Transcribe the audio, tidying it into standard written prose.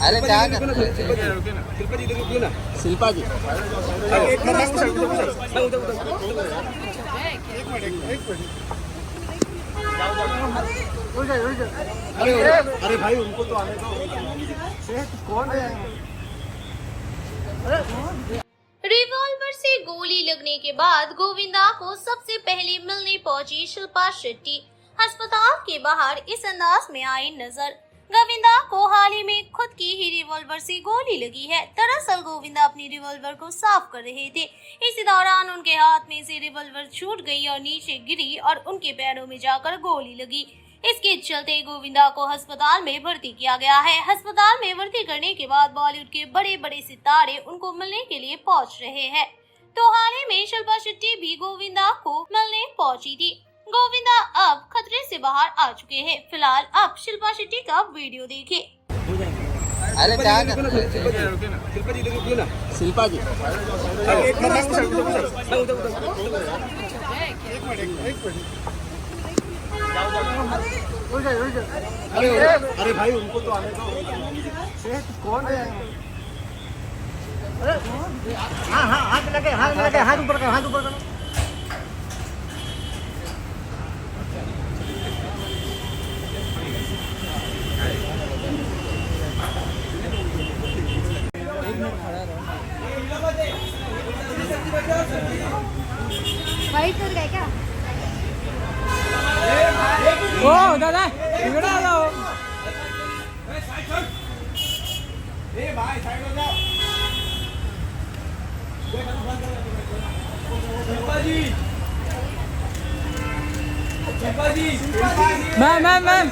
अरे क्या कर शिल्पा जी रुकिए ना। शिल्पा जी अरे भाई उनको तो आने दो। कौन है? रिवॉल्वर से गोली लगने के बाद गोविंदा को सबसे पहले मिलने पहुंची शिल्पा शेट्टी अस्पताल के बाहर इस अंदाज में आई नजर। गोविंदा को हाल ही में खुद की ही रिवॉल्वर से गोली लगी है। दरअसल गोविंदा अपनी रिवॉल्वर को साफ कर रहे थे। इसी दौरान उनके हाथ में से रिवॉल्वर छूट गई और नीचे गिरी और उनके पैरों में जाकर गोली लगी। इसके चलते गोविंदा को अस्पताल में भर्ती किया गया है। अस्पताल में भर्ती करने के बाद बॉलीवुड के बड़े बड़े सितारे उनको मिलने के लिए पहुंच रहे हैं। तो हाल ही में शिल्पा शेट्टी भी गोविंदा को मिलने पहुंची थी। गोविंदा अब खतरे से बाहर आ चुके हैं। फिलहाल अब शिल्पा शेट्टी का वीडियो देखिए। अरे क्या कर शिल्पा जी रुकिए ना। शिल्पा जी अरे भाई उनको तो आने दो। कौन है? हाँ हाँ हाथ लगे हाथ ऊपर करो। वाइट कर गए क्या? ओ दादा बिगड़ा लो। मैम